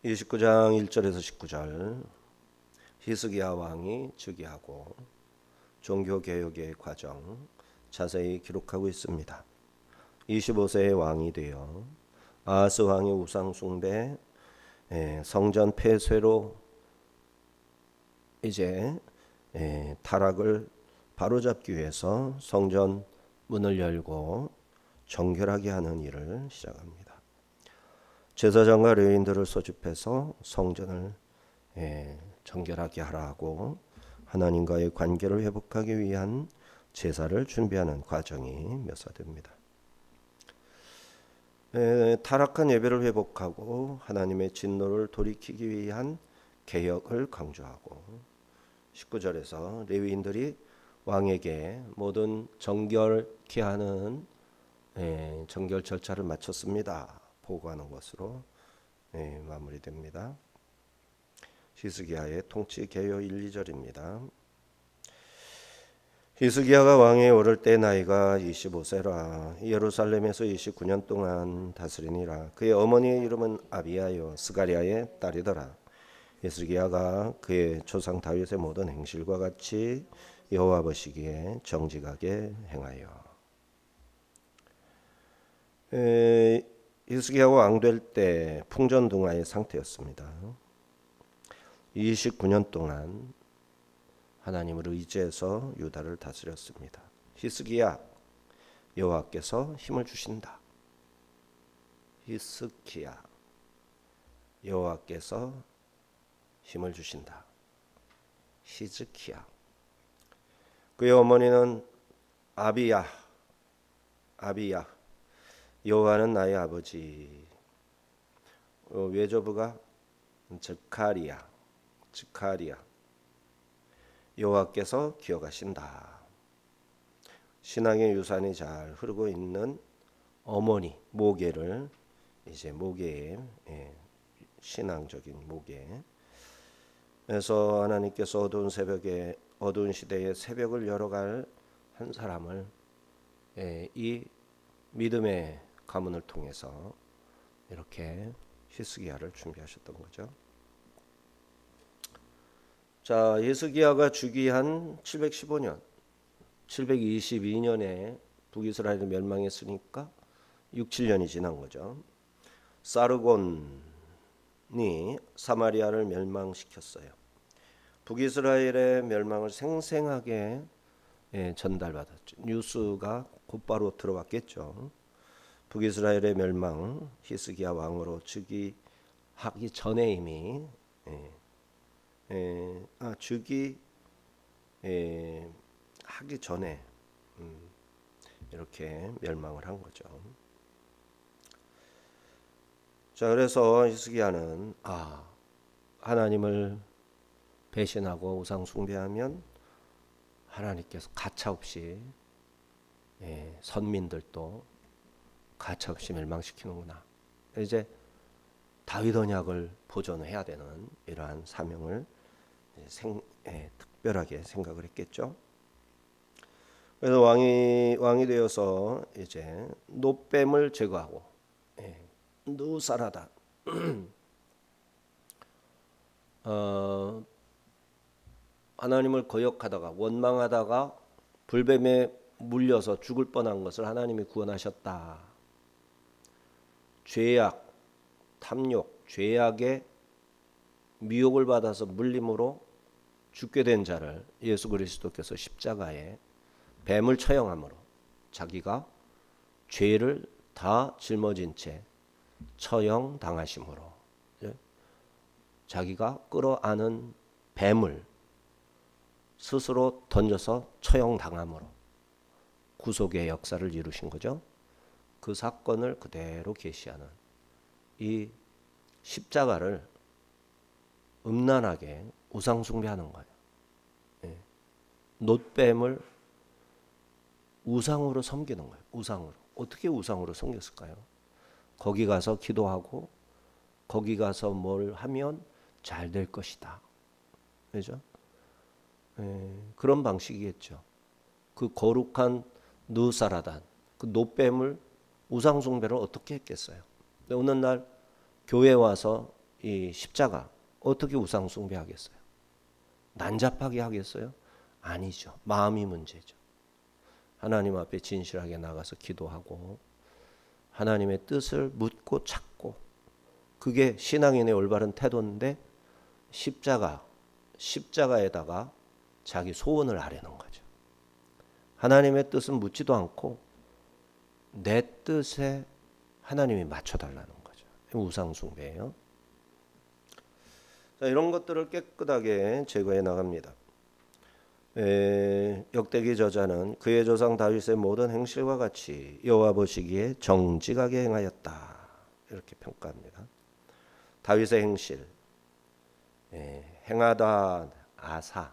29장 1절에서 19절 히스기야 왕이 즉위하고 종교개혁의 과정 자세히 기록하고 있습니다. 25세의 왕이 되어 아하스 왕의 우상 숭배, 성전 폐쇄로 이제 타락을 바로잡기 위해서 성전 문을 열고 정결하게 하는 일을 시작합니다. 제사장과 레위인들을 소집해서 성전을 정결하게 하라고 하나님과의 관계를 회복하기 위한 제사를 준비하는 과정이 묘사됩니다. 타락한 예배를 회복하고 하나님의 진노를 돌이키기 위한 개혁을 강조하고 19절에서 레위인들이 왕에게 모든 정결케 하는 정결 절차를 마쳤습니다. 보고하는 것으로 마무리됩니다. 히스기야의 통치 개요 1, 2절입니다. 히스기야가 왕에 오를 때 나이가 25세라 예루살렘에서 29년 동안 다스리니라. 그의 어머니의 이름은 아비야요 스가랴의 딸이더라. 히스기야가 그의 조상 다윗의 모든 행실과 같이 여호와 보시기에 정직하게 행하여 히스기야가 왕될 때 풍전등화의 상태였습니다. 29년 동안 하나님을 의지해서 유다를 다스렸습니다. 히스기야 여호와께서 힘을 주신다. 히스기야 여호와께서 힘을 주신다. 히즈키야. 그의 어머니는 아비야 여호와는 나의 아버지. 외조부가 즈카리야 여호와께서 기억하신다. 신앙의 유산이 잘 흐르고 있는 어머니 모계를 이제 모계의 신앙적인 모계. 그래서 하나님께서 어두운 시대에 새벽을 열어갈 한 사람을 이 믿음의 가문을 통해서 이렇게 히스기야를 준비하셨던 거죠. 자, 히스기야가 즉위한 715년, 722년에 북이스라엘이 멸망했으니까 6, 7년이 지난 거죠. 사르곤이 사마리아를 멸망시켰어요. 북이스라엘의 멸망을 생생하게 전달받았죠. 뉴스가 곧바로 들어왔겠죠. 북이스라엘의 멸망, 히스기야 왕으로 즉위하기 전에 이미 즉위 하기 전에 이렇게 멸망을 한 거죠. 자, 그래서 히스기야는 하나님을 배신하고 우상 숭배하면 하나님께서 가차없이 선민들도 가차없이 멸망시키는구나. 이제 다윗 언약을 보존해야 되는 이러한 사명을 특별하게 생각을 했겠죠. 그래서 왕이 되어서 이제 노뱀을 제거하고 누사라다 하나님을 거역하다가 원망하다가 불뱀에 물려서 죽을 뻔한 것을 하나님이 구원하셨다. 죄악, 탐욕, 죄악의 미혹을 받아서 물림으로 죽게 된 자를 예수 그리스도께서 십자가에 뱀을 처형함으로 자기가 죄를 다 짊어진 채 처형당하심으로 자기가 끌어안은 뱀을 스스로 던져서 처형당함으로 구속의 역사를 이루신 거죠. 그 사건을 그대로 계시하는 이 십자가를 음란하게 우상 숭배하는 거예요. 놋뱀을 우상으로 섬기는 거예요. 우상으로. 어떻게 우상으로 섬겼을까요? 거기 가서 기도하고 거기 가서 뭘 하면 잘 될 것이다. 그죠? 그런 방식이겠죠. 그 거룩한 누사라단, 그 놋뱀을 우상 숭배를 어떻게 했겠어요? 어느 날 교회 와서 이 십자가 어떻게 우상 숭배하겠어요? 난잡하게 하겠어요? 아니죠. 마음이 문제죠. 하나님 앞에 진실하게 나가서 기도하고 하나님의 뜻을 묻고 찾고, 그게 신앙인의 올바른 태도인데 십자가에다가 자기 소원을 아뢰는 거죠. 하나님의 뜻은 묻지도 않고 내 뜻에 하나님이 맞춰달라는 거죠. 우상숭배예요. 자, 이런 것들을 깨끗하게 제거해 나갑니다. 역대기 저자는 그의 조상 다윗의 모든 행실과 같이 여호와 보시기에 정직하게 행하였다, 이렇게 평가합니다. 다윗의 행실, 행하다, 아사,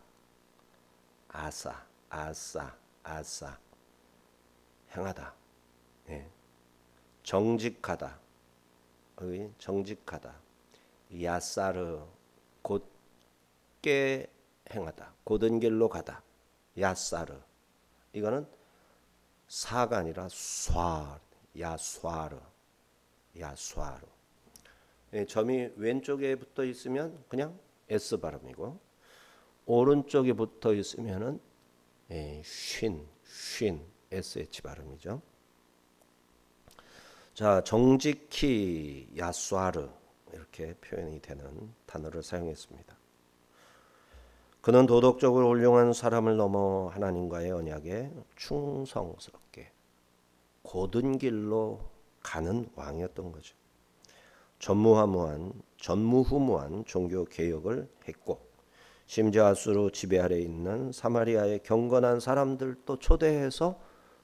행하다, 정직하다, 야사르, 곧게 행하다, 곧은 길로 가다, 야사르. 이거는 사가 아니라 야스와르. 점이 왼쪽에 붙어 있으면 그냥 S 발음이고, 오른쪽에 붙어 있으면은 쉰 SH 발음이죠. 자, 정직히 야스와르, 이렇게 표현이 되는 단어를 사용했습니다. 그는 도덕적으로 훌륭한 사람을 넘어 하나님과의 언약에 충성스럽게 곧은 길로 가는 왕이었던 거죠. 전무후무한 종교 개혁을 했고, 심지어 아수르 지배 아래 있는 사마리아의 경건한 사람들도 초대해서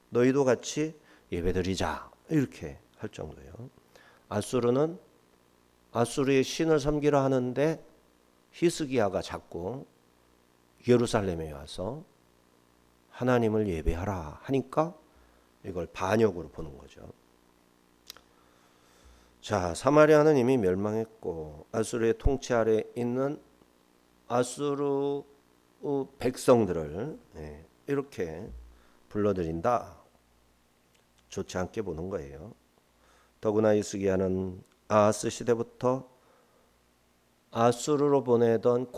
너희도 같이 예배드리자, 이렇게 할 정도예요. 아수르는 아수르의 신을 섬기려 하는데 히스기야가 자꾸 예루살렘에 와서 하나님을 예배하라 하니까 이걸 반역으로 보는 거죠. 자, 사마리아는 이미 멸망했고 아수르의 통치 아래 있는 아수르 백성들을 이렇게 불러들인다, 좋지 않게 보는 거예요. 더구나 히스기야는 아하스 시대부터 아수르로 보내던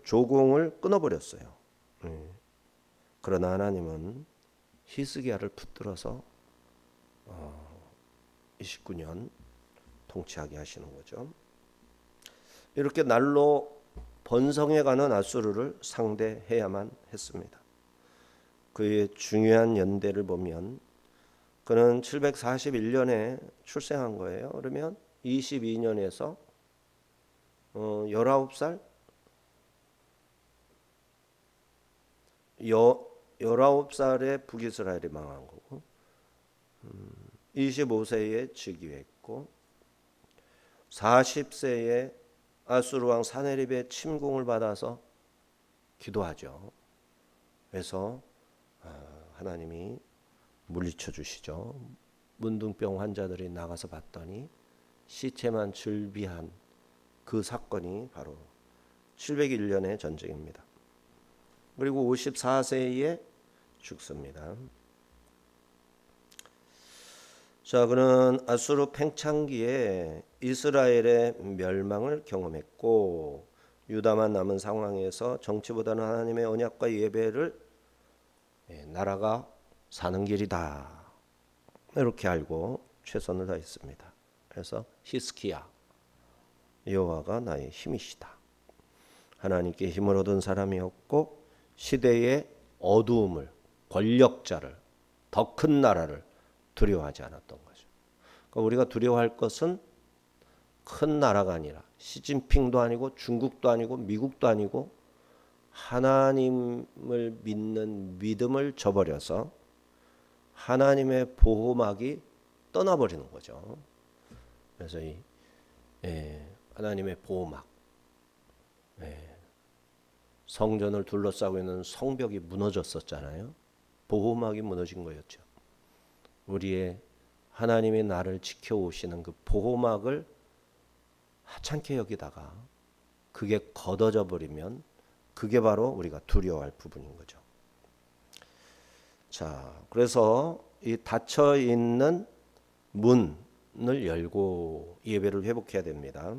조공을 끊어버렸어요. 그러나 하나님은 히스기야를 붙들어서 29년 통치하게 하시는 거죠. 이렇게 날로 번성해가는 아수르를 상대해야만 했습니다. 그의 중요한 연대를 보면 그는 741년에 출생한 거예요. 그러면 22년에서 19살 19살에 북이스라엘이 망한 거고, 25세에 즉위했고 40세에 아수르 왕 사네립의 침공을 받아서 기도하죠. 그래서 하나님이 물리쳐 주시죠. 문둥병 환자들이 나가서 봤더니 시체만 즐비한 그 사건이 바로 701년의 전쟁입니다. 그리고 54세에 죽습니다. 자, 그는 아수르 팽창기에 이스라엘의 멸망을 경험했고 유다만 남은 상황에서 정치보다는 하나님의 언약과 예배를 나라가 사는 길이다, 이렇게 알고 최선을 다했습니다. 그래서 히스기야, 여호와가 나의 힘이시다, 하나님께 힘을 얻은 사람이었고 시대의 어두움을, 권력자를, 더 큰 나라를 두려워하지 않았던 거죠. 그러니까 우리가 두려워할 것은 큰 나라가 아니라 시진핑도 아니고 중국도 아니고 미국도 아니고 하나님을 믿는 믿음을 저버려서 하나님의 보호막이 떠나버리는 거죠. 그래서 이 하나님의 보호막, 성전을 둘러싸고 있는 성벽이 무너졌었잖아요. 보호막이 무너진 거였죠. 우리의 하나님의 나를 지켜오시는 그 보호막을 하찮게 여기다가 그게 걷어져 버리면 그게 바로 우리가 두려워할 부분인 거죠. 자, 그래서 이 닫혀 있는 문을 열고 예배를 회복해야 됩니다.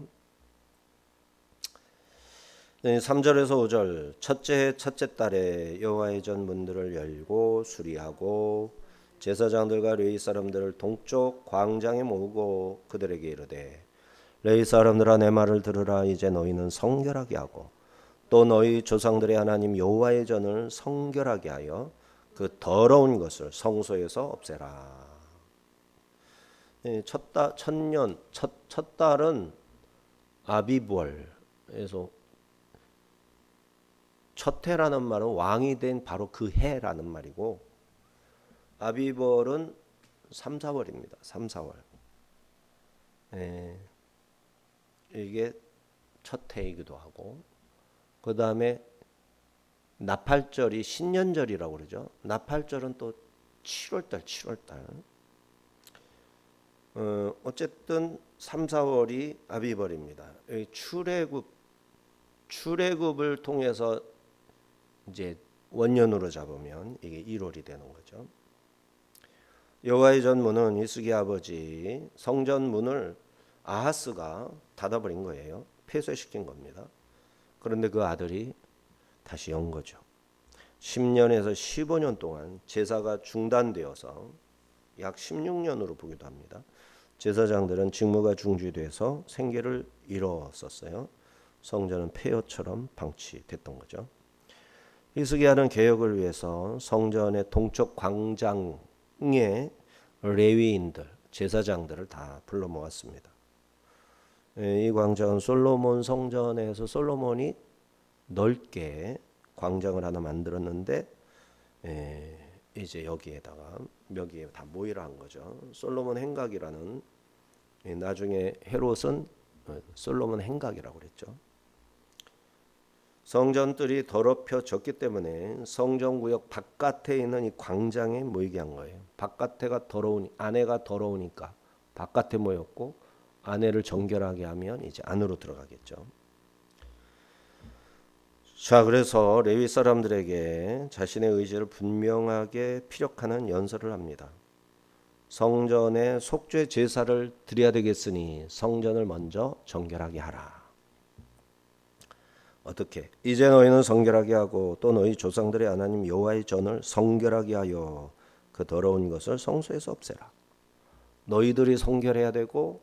3절에서 5절 첫째 해 첫째 달에 여호와의 전 문들을 열고 수리하고 제사장들과 레위 사람들을 동쪽 광장에 모으고 그들에게 이르되 레위 사람들아 내 말을 들으라. 이제 너희는 성결하게 하고 또 너희 조상들의 하나님 여호와의 전을 성결하게 하여 그 더러운 것을 성소에서 없애라. 첫 달은 아비벌에서 첫 해라는 말은 왕이 된 바로 그 해라는 말이고 아비벌은 3, 4월입니다. 3, 4월. 이게 첫 해이기도 하고 그 다음에 나팔절이 신년절이라고 그러죠. 나팔절은 또 7월달. 어쨌든 3, 4월이 아비벌입니다. 출애굽을 통해서 이제 원년으로 잡으면 이게 1월이 되는 거죠. 여호와의 전문은 이스기 아버지 성전 문을 아하스가 닫아버린 거예요. 폐쇄시킨 겁니다. 그런데 그 아들이 다시 연 거죠. 10년에서 15년 동안 제사가 중단되어서 약 16년으로 보기도 합니다. 제사장들은 직무가 중지돼서 생계를 잃었었어요. 성전은 폐허처럼 방치됐던 거죠. 히스기야는 개혁을 위해서 성전의 동쪽 광장에 레위인들, 제사장들을 다 불러 모았습니다. 이 광장은 솔로몬 성전에서 솔로몬이 넓게 광장을 하나 만들었는데 이제 여기에 다 모이라 한 거죠. 솔로몬 행각이라는 나중에 헤롯은 솔로몬 행각이라고 그랬죠. 성전들이 더럽혀졌기 때문에 성전구역 바깥에 있는 이 광장에 모이게 한 거예요. 바깥에가 더러우니 안에가 더러우니까 바깥에 모였고 안에를 정결하게 하면 이제 안으로 들어가겠죠. 자, 그래서 레위 사람들에게 자신의 의지를 분명하게 피력하는 연설을 합니다. 성전에 속죄 제사를 드려야 되겠으니 성전을 먼저 정결하게 하라. 어떻게? 이제 너희는 성결하게 하고 또 너희 조상들의 하나님 여호와의 전을 성결하게 하여 그 더러운 것을 성소에서 없애라. 너희들이 성결해야 되고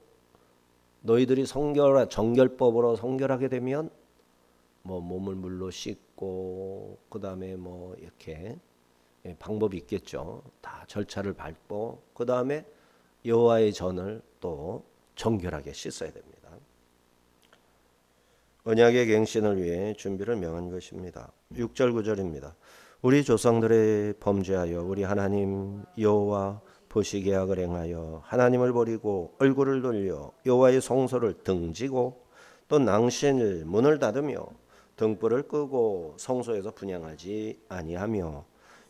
너희들이 정결법으로 성결하게 되면 몸을 물로 씻고 그다음에 이렇게 방법이 있겠죠. 다 절차를 밟고 그다음에 여호와의 전을 또 정결하게 씻어야 됩니다. 언약의 갱신을 위해 준비를 명한 것입니다. 6절 9절입니다. 우리 조상들의 범죄하여 우리 하나님 여호와 보시 계약을 행하여 하나님을 버리고 얼굴을 돌려 여호와의 성소를 등지고 또 낭신일 문을 닫으며 등불을 끄고 성소에서 분향하지 아니하며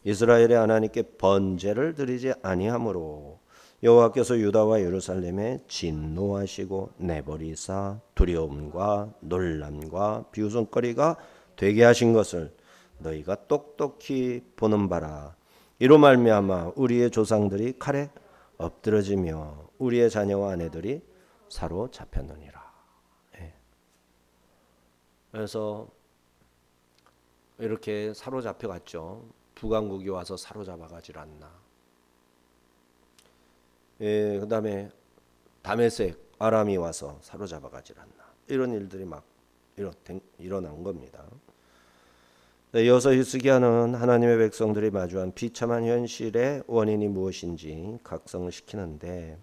이스라엘의 하나님께 번제를 드리지 아니하므로 여호와께서 유다와 예루살렘에 진노하시고 내버리사 두려움과 놀람과 비웃음거리가 되게 하신 것을 너희가 똑똑히 보는 바라. 이로 말미암아 우리의 조상들이 칼에 엎드러지며 우리의 자녀와 아내들이 사로잡혔느니라. 그래서 이렇게 사로잡혀 갔죠. 북왕국이 와서 사로잡아가질 않나. 그 다음에 다메섹 아람이 와서 사로잡아가질 않나. 이런 일들이 막 일어난 겁니다. 이어서 히스기야는 하나님의 백성들이 마주한 비참한 현실의 원인이 무엇인지 각성을 시키는데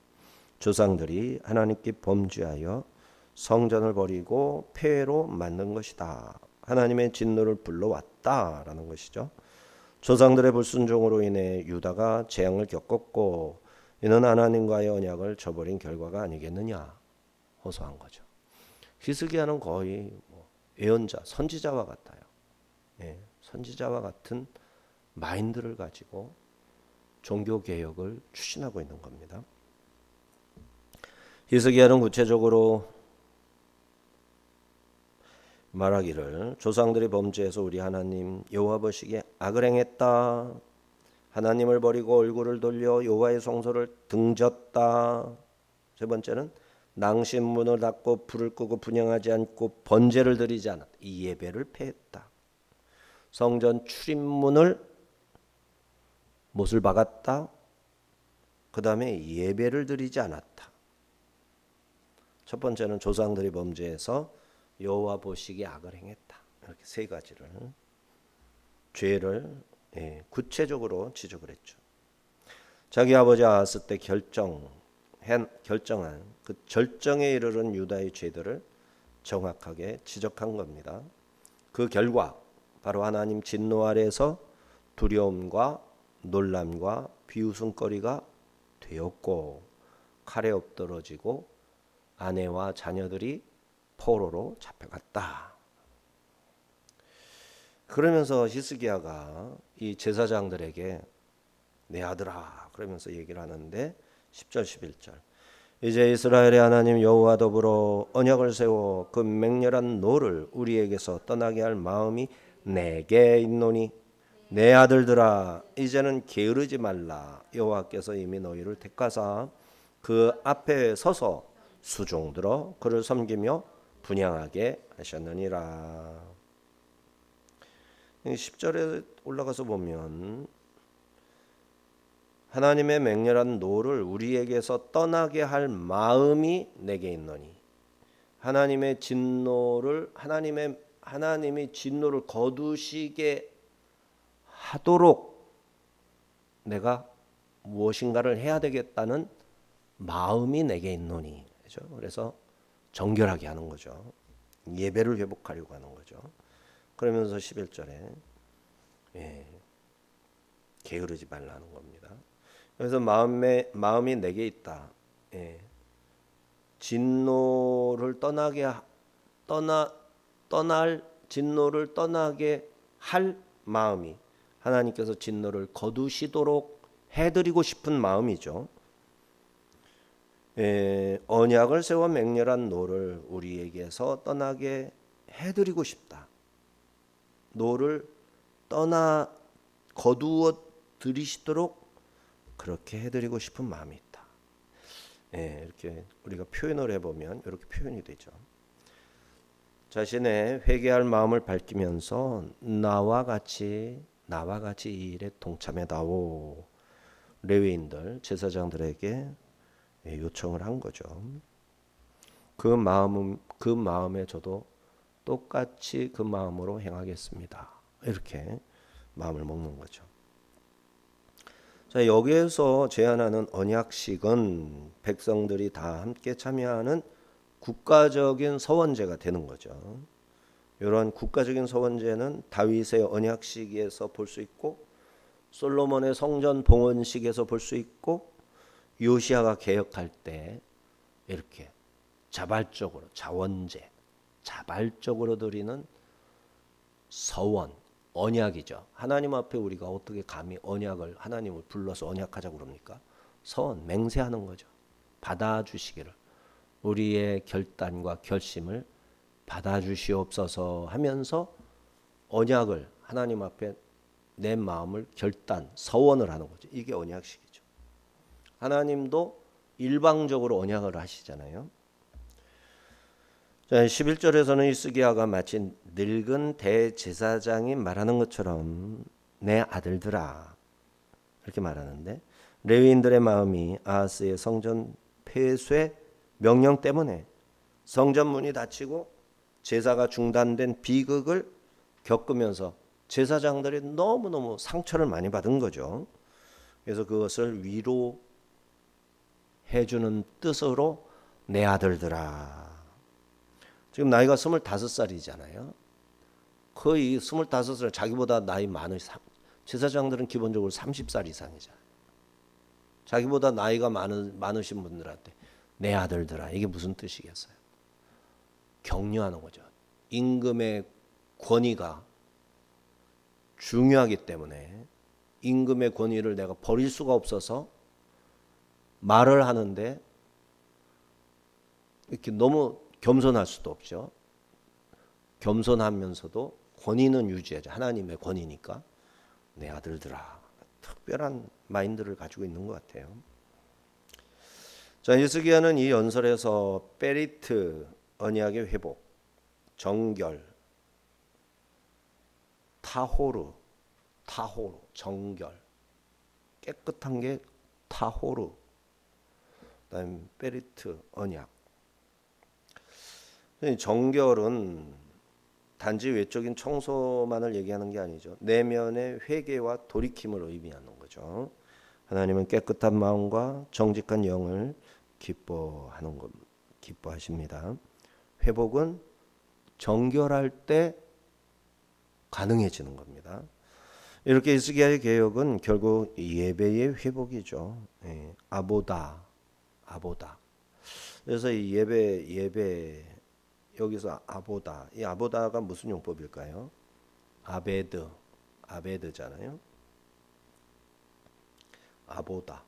조상들이 하나님께 범죄하여 성전을 버리고 폐회로 만든 것이다. 하나님의 진노를 불러왔다라는 것이죠. 조상들의 불순종으로 인해 유다가 재앙을 겪었고 이는 하나님과의 언약을 저버린 결과가 아니겠느냐 호소한 거죠. 히스기야는 거의 예언자, 선지자와 같아요. 선지자와 같은 마인드를 가지고 종교 개혁을 추진하고 있는 겁니다. 히스기야는 구체적으로 말하기를 조상들이 범죄해서 우리 하나님 여호와 보시기에 악을 행했다. 하나님을 버리고 얼굴을 돌려 여호와의 성소를 등졌다. 세 번째는 낭심문을 닫고 불을 끄고 분향하지 않고 번제를 드리지 않았다. 이 예배를 폐했다. 성전 출입문을 못을 박았다. 그 다음에 예배를 드리지 않았다. 첫 번째는 조상들이 범죄해서 여호와 보시기에 악을 행했다. 이렇게 세 가지를 죄를 구체적으로 지적을 했죠. 자기 아버지 아하스 때 결정한 그 절정에 이르는 유다의 죄들을 정확하게 지적한 겁니다. 그 결과 바로 하나님 진노 아래에서 두려움과 놀람과 비웃음거리가 되었고 칼에 엎드러지고 아내와 자녀들이 포로로 잡혀갔다. 그러면서 히스기야가 이 제사장들에게 내 아들아 그러면서 얘기를 하는데 10절 11절 이제 이스라엘의 하나님 여호와 더불어 언약을 세워 그 맹렬한 노를 우리에게서 떠나게 할 마음이 내게 있노니 내 아들들아 이제는 게으르지 말라. 여호와께서 이미 너희를 택하사 그 앞에 서서 수종들어 그를 섬기며 분향하게 하셨느니라. 10절에 올라가서 보면 하나님의 맹렬한 노를 우리에게서 떠나게 할 마음이 내게 있노니 하나님의 진노를 하나님이 진노를 거두시게 하도록 내가 무엇인가를 해야 되겠다는 마음이 내게 있노니. 그렇죠? 그래서 정결하게 하는 거죠. 예배를 회복하려고 하는 거죠. 그러면서 11절에 게으르지 말라는 겁니다. 그래서 마음이 내게 있다. 진노를 진노를 떠나게 할 마음이 하나님께서 진노를 거두시도록 해드리고 싶은 마음이죠. 언약을 세워 맹렬한 노를 우리에게서 떠나게 해드리고 싶다. 노를 거두어 드리시도록 그렇게 해드리고 싶은 마음이 있다. 이렇게 우리가 표현을 해보면 이렇게 표현이 되죠. 자신의 회개할 마음을 밝히면서 나와 같이 이 일에 동참해다오. 레위인들 제사장들에게 요청을 한 거죠. 그 마음에 저도 똑같이 그 마음으로 행하겠습니다. 이렇게 마음을 먹는 거죠. 자, 여기에서 제안하는 언약식은 백성들이 다 함께 참여하는 국가적인 서원제가 되는 거죠. 이런 국가적인 서원제는 다윗의 언약식에서 볼 수 있고 솔로몬의 성전 봉헌식에서 볼 수 있고 요시야가 개혁할 때 이렇게 자발적으로 드리는 서원, 언약이죠. 하나님 앞에 우리가 어떻게 감히 하나님을 불러서 언약하자고 그럽니까? 서원, 맹세하는 거죠. 받아주시기를. 우리의 결단과 결심을 받아주시옵소서 하면서 언약을 하나님 앞에 내 마음을 서원을 하는 거죠. 이게 언약식이죠. 하나님도 일방적으로 언약을 하시잖아요. 11절에서는 히스기야가 마치 늙은 대제사장이 말하는 것처럼 내 아들들아 이렇게 말하는데 레위인들의 마음이 아하스의 성전 폐쇄 명령 때문에 성전 문이 닫히고 제사가 중단된 비극을 겪으면서 제사장들이 너무너무 상처를 많이 받은 거죠. 그래서 그것을 위로해주는 뜻으로 내 아들들아. 지금 나이가 25살이잖아요. 거의 25살 자기보다 나이 많은 제사장들은 기본적으로 30살 이상이잖아요. 자기보다 나이가 많으신 분들한테 내 아들들아 이게 무슨 뜻이겠어요? 격려하는 거죠. 임금의 권위가 중요하기 때문에 임금의 권위를 내가 버릴 수가 없어서 말을 하는데 이렇게 너무 겸손할 수도 없죠. 겸손하면서도 권위는 유지하죠. 하나님의 권위니까. 내 아들들아. 특별한 마인드를 가지고 있는 것 같아요. 자, 히스기야는 이 연설에서 베리트 언약의 회복, 정결, 타호르, 정결, 깨끗한 게 타호르, 그다음 베리트 언약. 정결은 단지 외적인 청소만을 얘기하는 게 아니죠. 내면의 회개와 돌이킴을 의미하는 거죠. 하나님은 깨끗한 마음과 정직한 영을 기뻐하십니다. 회복은 정결할 때 가능해지는 겁니다. 이렇게 히스기야의 개혁은 결국 예배의 회복이죠. 예, 아보다. 그래서 이 예배 여기서 아보다. 이 아보다가 무슨 용법일까요? 아베드잖아요. 아보다.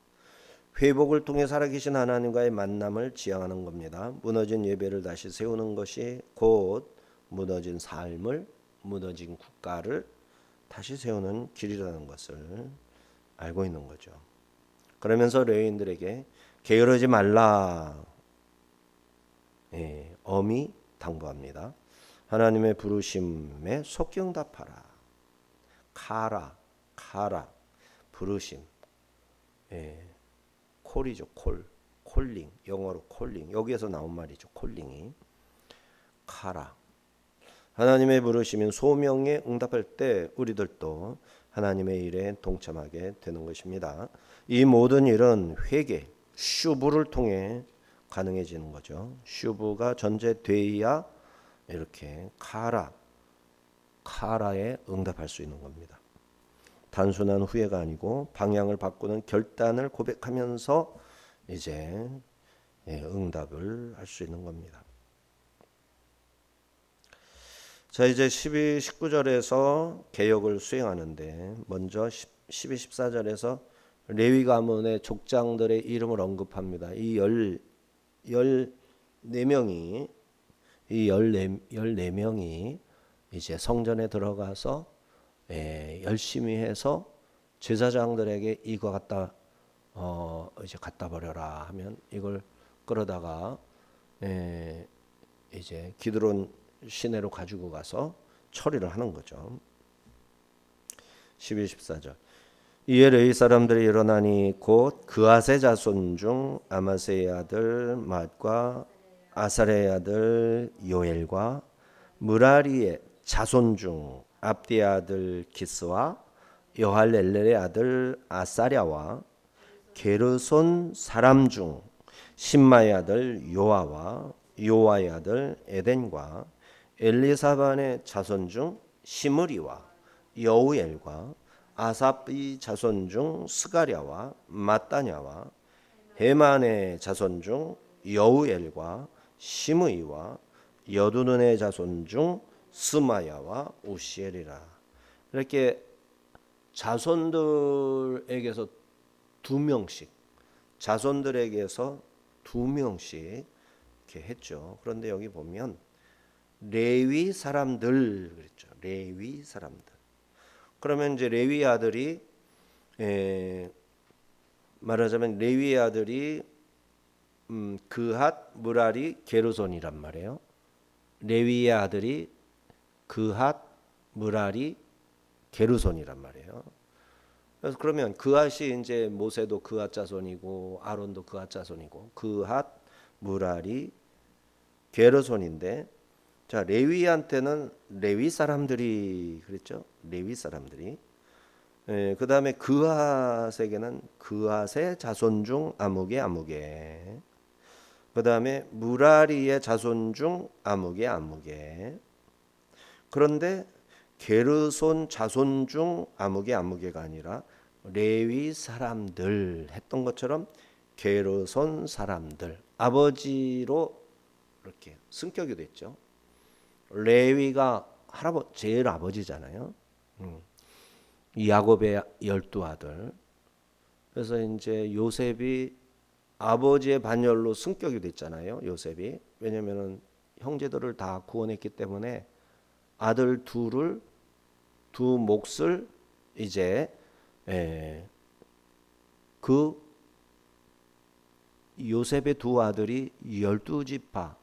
회복을 통해 살아계신 하나님과의 만남을 지향하는 겁니다. 무너진 예배를 다시 세우는 것이 곧 무너진 삶을, 무너진 국가를 다시 세우는 길이라는 것을 알고 있는 거죠. 그러면서 레위인들에게 게으르지 말라, 엄히 당부합니다. 하나님의 부르심에 속경답하라. 카라, 부르심. 콜이죠, 콜링. 영어로 콜링. 여기에서 나온 말이죠, 콜링이. 카라. 하나님의 부르시면 소명에 응답할 때 우리들도 하나님의 일에 동참하게 되는 것입니다. 이 모든 일은 회개, 슈브를 통해 가능해지는 거죠. 슈브가 전제돼야 이렇게 카라에 응답할 수 있는 겁니다. 단순한 후회가 아니고 방향을 바꾸는 결단을 고백하면서 이제 응답을 할 수 있는 겁니다. 자, 이제 12, 19절에서 개혁을 수행하는데 먼저 12, 14절에서 레위 가문의 족장들의 이름을 언급합니다. 이 14명이 이 14명이 이제 성전에 들어가서 열심히 해서 제사장들에게 이거 이제 갖다 버려라 하면 이걸 끌어다가 이제 기드론 시내로 가지고 가서 처리를 하는 거죠. 12, 14절. 이에 레위 사람들이 일어나니 곧 그앗의 자손 중 아마세의 아들 맏과 아사레의 아들 요엘과 무라리의 자손 중 압디의 아들 기스와 여할렐렐의 아들 아사랴와 게르손 사람 중 신마의 아들 요아와 요아의 아들 에덴과 엘리사반의 자손 중 시므리와 여우엘과 아삽의 자손 중 스가랴와 마따냐와 헤만의 자손 중 여우엘과 시므이와 여두눈의 자손 중 스마야와 우시엘이라. 이렇게 자손들에게서 두 명씩 이렇게 했죠. 그런데 여기 보면 레위 사람들 그랬죠. 레위 사람들. 그러면 이제 레위 아들이 말하자면 레위 아들이 그핫, 무라리, 게르손이란 말이에요. 레위의 아들이 그핫, 무라리, 게르손이란 말이에요. 그래서 그러면 그핫이 이제 모세도 그핫 자손이고 아론도 그핫 자손이고 그핫, 무라리, 게르손인데 자 레위한테는 레위 사람들이 그랬죠. 레위 사람들이. 그 다음에 그핫에게는 그핫의 자손 중 아무개. 그 다음에 무라리의 자손 중 아무개. 그런데 게르손 자손 중 아무개가 아니라 레위 사람들 했던 것처럼 게르손 사람들 아버지로 이렇게 승격이 됐죠. 레위가 제일 아버지잖아요. 야곱의 12아들. 그래서 이제 요셉이 아버지의 반열로 승격이 됐잖아요. 요셉이. 왜냐면은 형제들을 다 구원했기 때문에 아들 두 몫을 이제 그 요셉의 두 아들이 12지파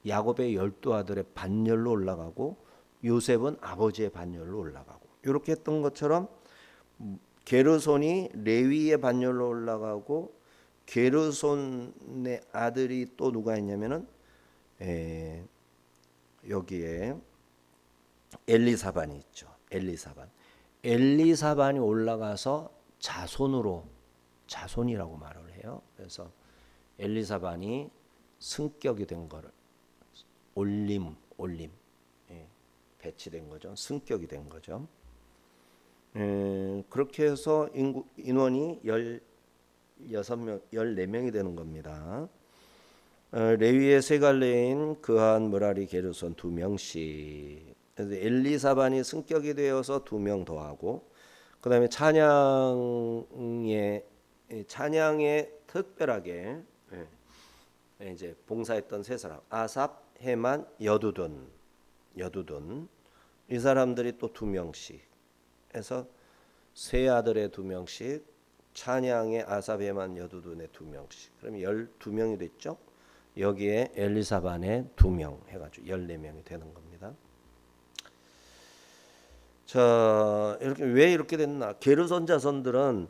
야곱의 12아들의 반열로 올라가고 요셉은 아버지의 반열로 올라가고 이렇게 했던 것처럼 게르손이 레위의 반열로 올라가고 게르손의 아들이 또 누가 있냐면은 여기에 엘리사반이 있죠. 엘리사반이 올라가서 자손이라고 말을 해요. 그래서 엘리사반이 승격이 된 거를 올림 배치된 거죠. 승격이 된 거죠. 그렇게 해서 인원이 16명, 14명이 되는 겁니다. 레위의 세 갈래인 그한, 므라리, 게르손 2명씩. 그래서 엘리사반이 승격이 되어서 2명 더하고, 그다음에 찬양에 특별하게 이제 봉사했던 세 사람, 아삽, 헤만, 여두둔 이 사람들이 또 2명씩 해서 세 아들의 2명씩, 찬양의 아삽, 헤만, 여두둔의 2명씩. 그럼 12명이 됐죠. 여기에 엘리사반의 2명 해가지고 14명이 되는 겁니다. 자, 왜 이렇게 됐나? 게르손 자손들은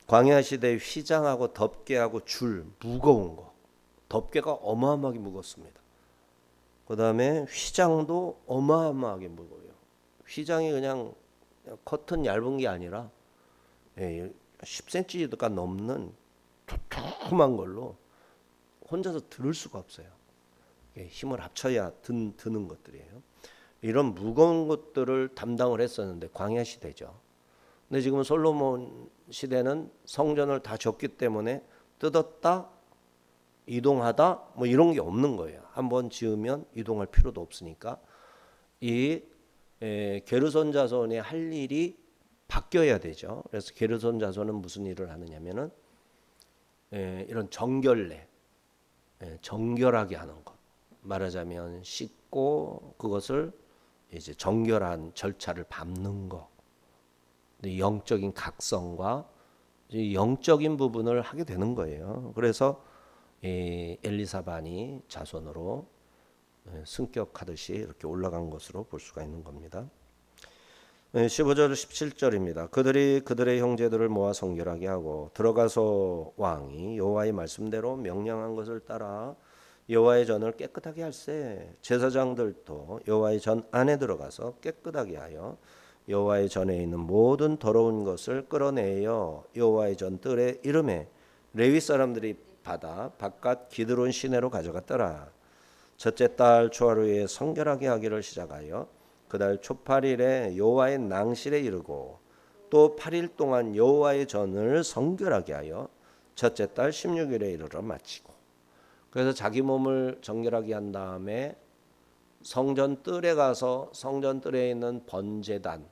광야 시대에 휘장하고 덮개하고 줄 무거운 거, 덮개가 어마어마하게 무겁습니다. 그 다음에 휘장도 어마어마하게 무거워요. 휘장이 그냥 커튼 얇은 게 아니라 10cm가 넘는 두툼한 걸로 혼자서 들을 수가 없어요. 힘을 합쳐야 드는 것들이에요. 이런 무거운 것들을 담당을 했었는데 광야 시대죠. 근데 지금 솔로몬 시대는 성전을 다 졌기 때문에 뜯었다 이동하다 뭐 이런 게 없는 거예요. 한번 지으면 이동할 필요도 없으니까 이 게르손 자손의 할 일이 바뀌어야 되죠. 그래서 게르손 자손은 무슨 일을 하느냐면은 이런 정결하게 하는 것. 말하자면 씻고 그것을 이제 정결한 절차를 밟는 것. 영적인 각성과 영적인 부분을 하게 되는 거예요. 그래서 엘리사반이 자손으로 승격하듯이 이렇게 올라간 것으로 볼 수가 있는 겁니다. 15절 17절입니다. 그들이 그들의 형제들을 모아 성결하게 하고 들어가서 왕이 여호와의 말씀대로 명령한 것을 따라 여호와의 전을 깨끗하게 할세. 제사장들도 여호와의 전 안에 들어가서 깨끗하게 하여 여호와의 전에 있는 모든 더러운 것을 끌어내어 여호와의 전 뜰에 이름에 레위 사람들이 받아 바깥 기드론 시내로 가져갔더라. 첫째 달 초하루에 성결하게 하기를 시작하여 그달 초8일에 여호와의 낭실에 이르고 또 8일 동안 여호와의 전을 성결하게 하여 첫째 달 16일에 이르러 마치고. 그래서 자기 몸을 정결하게 한 다음에 성전 뜰에 가서 성전 뜰에 있는 번제단,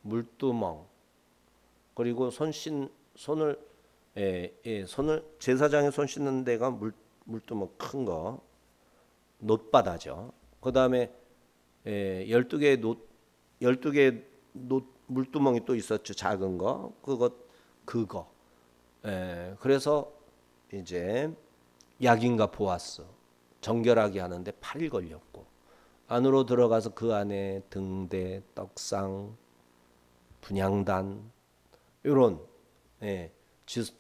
물두멍, 그리고 손을 제사장이 손 씻는 데가 물두멍 큰 거, 놋바다죠. 그 다음에 12개의 물두멍이 또 있었죠. 작은 거, 그거. 그래서 이제 약인과 보아스 정결하게 하는데 8일 걸렸고, 안으로 들어가서 그 안에 등대, 떡상, 분향단 이런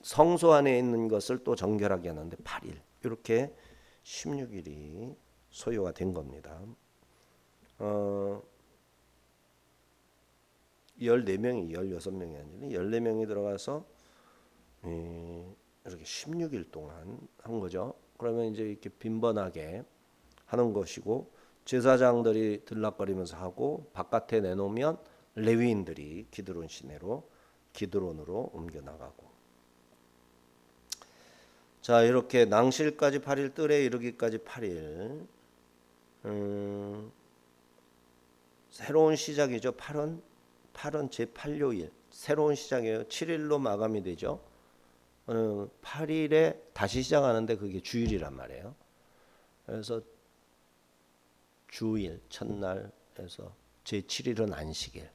성소 안에 있는 것을 또 정결하게 하는데 8일, 이렇게 16일이 소요가 된 겁니다. 14명이 16명이 아니라 14명이 들어가서 이렇게 16일 동안 한 거죠. 그러면 이제 이렇게 빈번하게 하는 것이고, 제사장들이 들락거리면서 하고 바깥에 내놓으면 레위인들이 기드론으로 옮겨 나가고. 자, 이렇게 낭실까지 8일, 뜰에 이르기까지 8일. 새로운 시작이죠. 8은 제8요일 새로운 시작이에요. 7일로 마감이 되죠. 8일에 다시 시작하는데 그게 주일이란 말이에요. 그래서 주일 첫날에서 제7일은 안식일,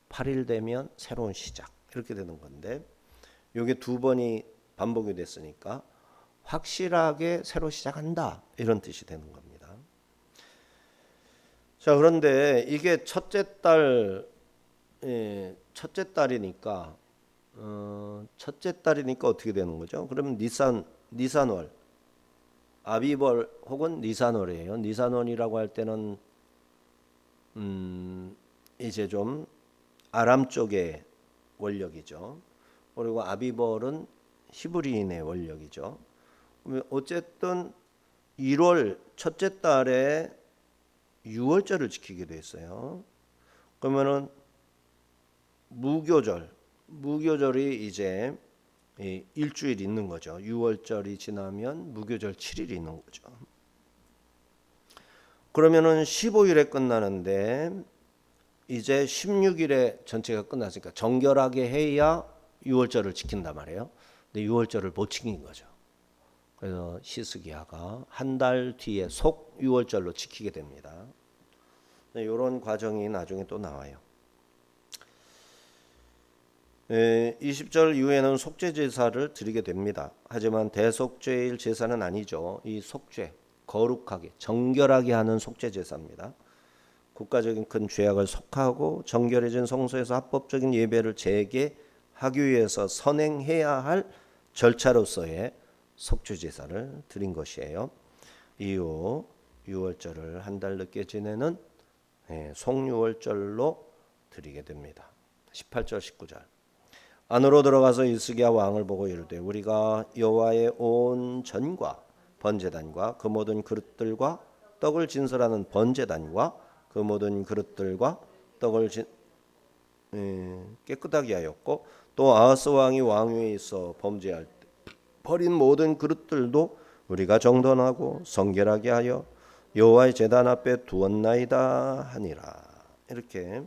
8일 되면 새로운 시작, 이렇게 되는 건데, 이게 두 번이 반복이 됐으니까 확실하게 새로 시작한다 이런 뜻이 되는 겁니다. 자, 그런데 이게 첫째 딸이니까 어떻게 되는 거죠? 그러면 니산월, 아비벌 혹은 니산월이에요. 니산월이라고 할 때는 이제 좀 아람 쪽의 원력이죠. 그리고 아비벌은 히브리인의 원력이죠. 어쨌든 1월 첫째 달에 유월절을 지키게 됐어요. 그러면은 무교절이 이제 일주일 있는 거죠. 6월절이 지나면 무교절 7일이 있는 거죠. 그러면은 15일에 끝나는데 이제 16일에 전체가 끝났으니까 정결하게 해야 6월절을 지킨단 말이에요. 근데 6월절을 못 지킨 거죠. 그래서 히스기야가 한 달 뒤에 속 6월절로 지키게 됩니다. 이런 과정이 나중에 또 나와요. 20절 이후에는 속죄 제사를 드리게 됩니다. 하지만 대속죄일 제사는 아니죠. 이 속죄, 거룩하게 정결하게 하는 속죄 제사입니다. 국가적인 큰 죄악을 속하고 정결해진 성소에서 합법적인 예배를 재개하기 위해서 선행해야 할 절차로서의 속죄 제사를 드린 것이에요. 이후 6월절을 한 달 늦게 지내는 송유월절로 드리게 됩니다. 18절 19절 안으로 들어가서 히스기야 왕을 보고 이르되 우리가 여호와의 온 전과 번제단과 그 모든 그릇들과 떡을 진설하는 번제단과 그 모든 그릇들과 떡을 깨끗하게 하였고 또 아하스 왕이 왕위에 있어 범죄할 때 버린 모든 그릇들도 우리가 정돈하고 성결하게 하여 여호와의 제단 앞에 두었나이다 하니라. 이렇게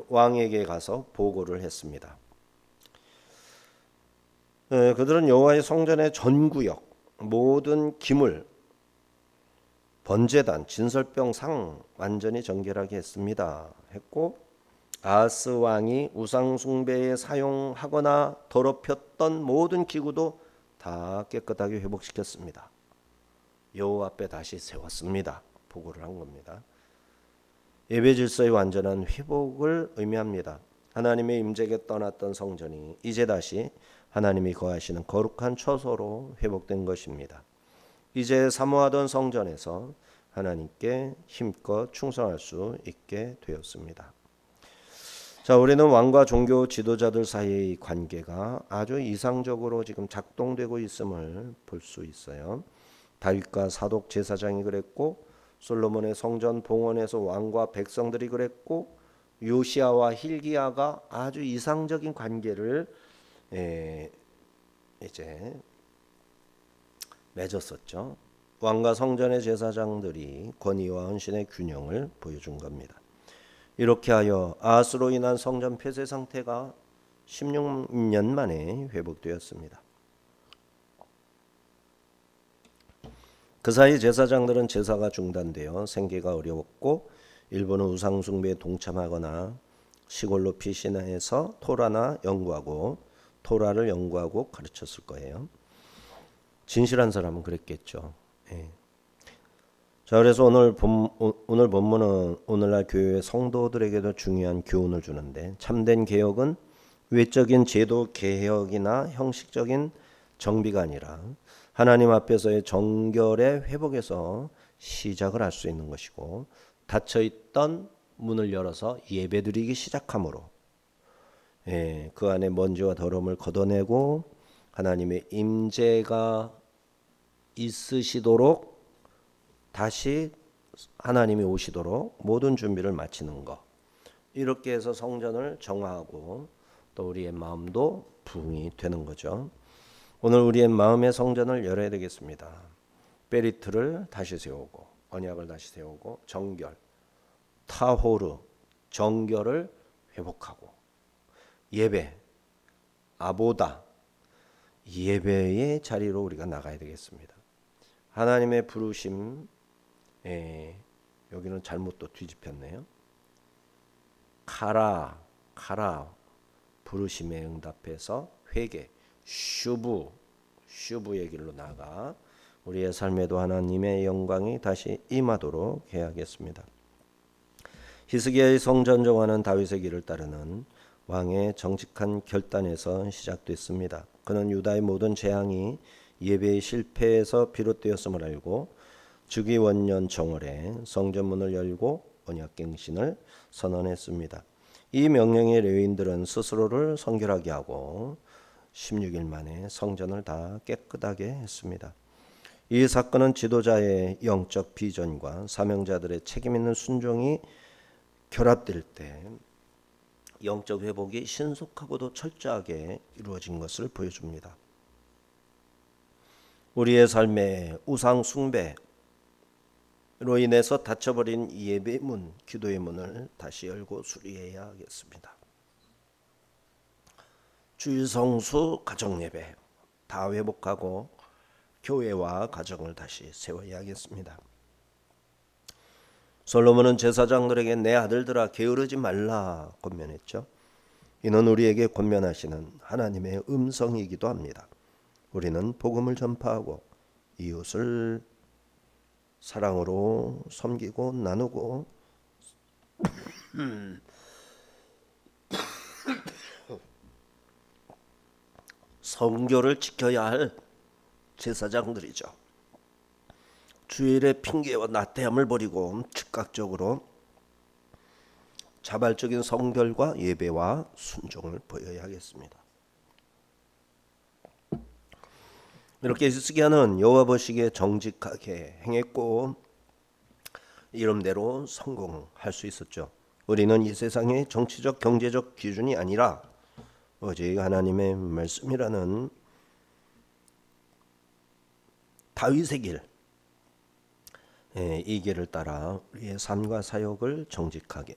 왕에게 가서 보고를 했습니다. 그들은 여호와의 성전의 전구역, 모든 기물, 번제단, 진설병 상 완전히 정결하게 했고 아하스 왕이 우상 숭배에 사용하거나 더럽혔던 모든 기구도 다 깨끗하게 회복시켰습니다. 여호와 앞에 다시 세웠습니다. 보고를 한 겁니다. 예배 질서의 완전한 회복을 의미합니다. 하나님의 임재에 떠났던 성전이 이제 다시 하나님이 거하시는 거룩한 처소로 회복된 것입니다. 이제 사모하던 성전에서 하나님께 힘껏 충성할 수 있게 되었습니다. 자, 우리는 왕과 종교 지도자들 사이의 관계가 아주 이상적으로 지금 작동되고 있음을 볼 수 있어요. 다윗과 사독 제사장이 그랬고 솔로몬의 성전 봉헌에서 왕과 백성들이 그랬고 요시아와 힐기야가 아주 이상적인 관계를 이제 맺었었죠. 왕과 성전의 제사장들이 권위와 헌신의 균형을 보여준 겁니다. 이렇게 하여 아하스로 인한 성전 폐쇄 상태가 16년 만에 회복되었습니다. 그 사이 제사장들은 제사가 중단되어 생계가 어려웠고 일부는 우상 숭배에 동참하거나 시골로 피신해서 토라를 연구하고 가르쳤을 거예요. 진실한 사람은 그랬겠죠. 자, 그래서 오늘 본문은 오늘날 교회 성도들에게도 중요한 교훈을 주는데 참된 개혁은 외적인 제도 개혁이나 형식적인 정비가 아니라 하나님 앞에서의 정결의 회복에서 시작을 할 수 있는 것이고 닫혀있던 문을 열어서 예배드리기 시작함으로 그 안에 먼지와 더러움을 걷어내고 하나님의 임재가 있으시도록 다시 하나님이 오시도록 모든 준비를 마치는 것. 이렇게 해서 성전을 정화하고 또 우리의 마음도 부흥이 되는 거죠. 오늘 우리의 마음의 성전을 열어야 되겠습니다. 베리트를 다시 세우고 언약을 다시 세우고 정결, 타호르, 정결을 회복하고 예배, 아보다, 예배의 자리로 우리가 나가야 되겠습니다. 하나님의 부르심, 여기는 잘못 또 뒤집혔네요. 카라 부르심에 응답해서 회개, 슈브 슈브의 길로 나가 우리의 삶에도 하나님의 영광이 다시 임하도록 해야겠습니다. 히스기야의 성전 정화는 다윗의 길을 따르는 왕의 정직한 결단에서 시작됐습니다. 그는 유다의 모든 재앙이 예배의 실패에서 비롯되었음을 알고 주기 원년 정월에 성전문을 열고 언약갱신을 선언했습니다. 이 명령에 레위인들은 스스로를 성결하게 하고 16일 만에 성전을 다 깨끗하게 했습니다. 이 사건은 지도자의 영적 비전과 사명자들의 책임 있는 순종이 결합될 때 영적 회복이 신속하고도 철저하게 이루어진 것을 보여줍니다. 우리의 삶의 우상 숭배로 인해서 닫혀버린 예배의 문, 기도의 문을 다시 열고 수리해야 하겠습니다. 주일 성수 가정 예배 다 회복하고 교회와 가정을 다시 세워야 하겠습니다. 솔로몬은 제사장들에게 내 아들들아 게으르지 말라 권면했죠. 이는 우리에게 권면하시는 하나님의 음성이기도 합니다. 우리는 복음을 전파하고 이웃을 사랑으로 섬기고 나누고 성교를 지켜야 할 제사장들이죠. 주일의 핑계와 나태함을 버리고 즉각적으로 자발적인 성결과 예배와 순종을 보여야 하겠습니다. 이렇게 히스기야는 여호와 보시기에 정직하게 행했고 이름대로 성공할 수 있었죠. 우리는 이 세상의 정치적 경제적 기준이 아니라 오직 하나님의 말씀이라는 다윗의 길, 이 길을 따라 우리의 삶과 사역을 정직하게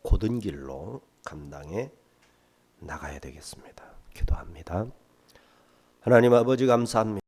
곧은 길로 감당해 나가야 되겠습니다. 기도합니다. 하나님 아버지 감사합니다.